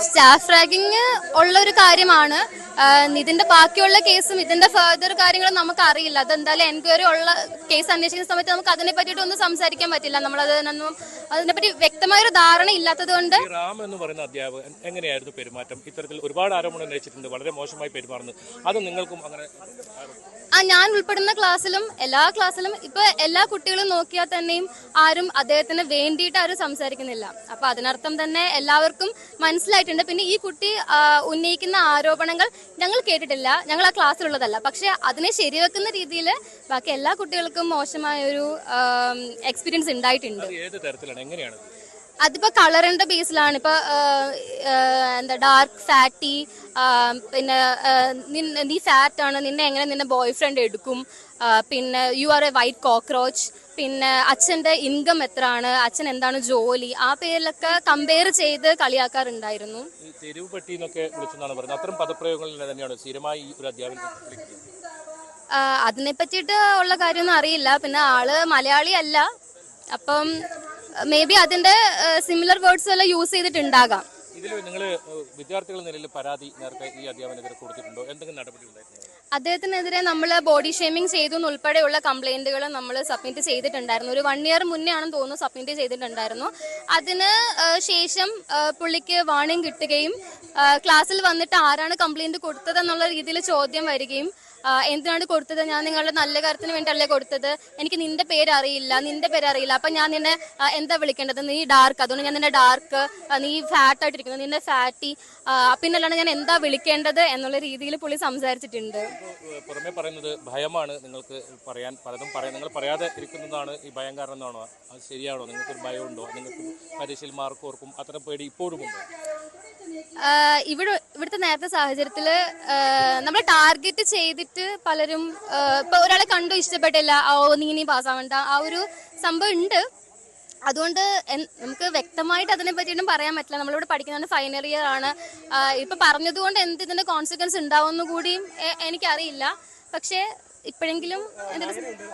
Staff ragging ഉള്ള ഒരു കാര്യമാണ്. ഇതിന്റെ ബാക്കിയുള്ള കേസും ഇതിന്റെ ഫർദർ കാര്യങ്ങളും നമുക്ക് അറിയില്ല. അതെന്തായാലും എൻക്വയറി ഉള്ള കേസ് അന്വേഷിക്കുന്ന സമയത്ത് നമുക്ക് അതിനെ പറ്റിയിട്ട് ഒന്നും സംസാരിക്കാൻ പറ്റില്ല. അതിനെപ്പറ്റി വ്യക്തമായൊരു ധാരണ ഇല്ലാത്തത് കൊണ്ട്. റാം എന്ന് പറയുന്ന അധ്യാപകൻ എങ്ങനെയായിരുന്നു പെരുമാറ്റം? ഇത്തരത്തിൽ ഒരുപാട് ആരോപണം ഉന്നയിച്ചിട്ടുണ്ട്, വളരെ മോശമായി പെരുമാറുന്നു. അത് നിങ്ങൾക്കും അങ്ങനെ? ഞാൻ ഉൾപ്പെടുന്ന ക്ലാസ്സിലും എല്ലാ ക്ലാസ്സിലും ഇപ്പൊ എല്ലാ കുട്ടികളും നോക്കിയാൽ തന്നെയും ആരും അദ്ദേഹത്തിന് വേണ്ടിയിട്ട് ആരും സംസാരിക്കുന്നില്ല. അപ്പൊ അതിനർത്ഥം തന്നെ എല്ലാവർക്കും മനസ്സിലായിട്ടുണ്ട്. പിന്നെ ഈ കുട്ടി ഉന്നയിക്കുന്ന ആരോപണങ്ങൾ ഞങ്ങൾ കേട്ടിട്ടില്ല, ഞങ്ങൾ ആ ക്ലാസ്സിലുള്ളതല്ല. പക്ഷെ അതിനെ ശരിവെക്കുന്ന രീതിയിൽ ബാക്കി എല്ലാ കുട്ടികൾക്കും മോശമായ ഒരു എക്സ്പീരിയൻസ് ഉണ്ടായിട്ടുണ്ട്. ഏത് തരത്തിലാണ്, എങ്ങനെയാണ്? അതിപ്പോ കളറിന്റെ ബേസിലാണ്. ഇപ്പൊ എന്താ ഡാർക്ക് ഫാറ്റി, പിന്നെ നീ ഫാറ്റ് ആണ്, നിന്നെ ബോയ് ഫ്രണ്ട് എടുക്കും, പിന്നെ you are A white cockroach, പിന്നെ അച്ഛന്റെ ഇൻകം എത്ര ആണ്, അച്ഛൻ എന്താണ് ജോലി, ആ പേരിലൊക്കെ കമ്പയർ ചെയ്ത് കളിയാക്കാറുണ്ടായിരുന്നു. തെരുവ് പട്ടി എന്നൊക്കെ വിളിച്ചെന്നാണ് പറയുന്നത്. അത്തരം പദപ്രയോഗങ്ങൾ തന്നെയാണ് സ്ഥിരമായി ഒരു അധ്യാപകൻ. അതിനെ പറ്റിയിട്ട് ഉള്ള കാര്യമൊന്നും അറിയില്ല. പിന്നെ ആള് മലയാളി അല്ല, അപ്പം മേ ബി അതിന്റെ സിമിലർ വേർഡ്സ് എല്ലാം യൂസ് ചെയ്തിട്ടുണ്ടാകാം. ഇതിൽ നിങ്ങൾ വിദ്യാർത്ഥികൾ നിലയിൽ പരാതി നേരത്തെ ഈ അധ്യാപനെതിരെ കൊടുത്തിട്ടുണ്ടോ? എന്തെങ്കിലും നടപടി ഉണ്ടായിട്ടുണ്ടോ? അദ്ദേഹത്തിനെതിരെ നമ്മൾ ബോഡി ഷേമിംഗ് ചെയ്തു ഉൾപ്പെടെയുള്ള കംപ്ലൈന്റുകൾ നമ്മൾ സബ്മിറ്റ് ചെയ്തിട്ടുണ്ടായിരുന്നു. ഒരു 1 year മുന്നേ ആണെന്ന് തോന്നുന്നു സബ്മിറ്റ് ചെയ്തിട്ടുണ്ടായിരുന്നു. അതിന് ശേഷം പുള്ളിക്ക് വാർണിംഗ് കിട്ടുകയും ക്ലാസ്സിൽ വന്നിട്ട് ആരാണ് കംപ്ലൈന്റ് കൊടുത്തതെന്നുള്ള രീതിയിൽ ചോദ്യം വരികയും, എന്തിനാണ് കൊടുത്തത്, ഞാൻ നിങ്ങളുടെ നല്ല കാര്യത്തിന് വേണ്ടിയല്ലേ കൊടുത്തത്, എനിക്ക് നിന്റെ പേര് അറിയില്ല, അപ്പൊ ഞാൻ നിന്നെ എന്താ വിളിക്കേണ്ടത്, നീ ഡാർക്ക്, അതുകൊണ്ട് ഞാൻ നിന്നെ ഡാർക്ക്, നീ ഫാറ്റ് ആയിട്ടിരിക്കുന്നു, നിന്നെ ഫാറ്റി, പിന്നല്ലാണ്ട് ഞാൻ എന്താ വിളിക്കേണ്ടത് എന്നുള്ള രീതിയിൽ പുള്ളി സംസാരിച്ചിട്ടുണ്ട്. പുറമെ പറയുന്നത് ഭയമാണ്, നിങ്ങൾക്ക് പലതും നിങ്ങൾ പറയാതെ ഇരിക്കുന്നതാണ് ഈ ഭയം കാരണം എന്നാണോ? അത് ശരിയാണോ? നിങ്ങൾക്കൊരു ഭയമുണ്ടോ? നിങ്ങൾക്ക് പരീക്ഷയിൽ മാർക്ക് ഓർക്കും, അത്തരം പേടി ഇപ്പോഴും ഉണ്ടോ? ഇവിടുത്തെ നേരത്തെ സാഹചര്യത്തില് നമ്മൾ ടാർഗറ്റ് ചെയ്തിട്ട് പലരും ഇപ്പൊ ഒരാളെ കണ്ടു ഇഷ്ടപ്പെട്ടില്ല, നീ പാസ്സാവണ്ട, ആ ഒരു സംഭവം ഉണ്ട്. അതുകൊണ്ട് നമുക്ക് വ്യക്തമായിട്ട് അതിനെ പറ്റിയിട്ടും പറയാൻ പറ്റില്ല. നമ്മളിവിടെ പഠിക്കുന്നത് ഫൈനൽ ഇയർ ആണ്. ഇപ്പൊ പറഞ്ഞതുകൊണ്ട് ഇതിന്റെ കോൺസിക്വൻസ് ഉണ്ടാവുമെന്ന് കൂടിയും എനിക്കറിയില്ല. പക്ഷെ ഇപ്പോഴെങ്കിലും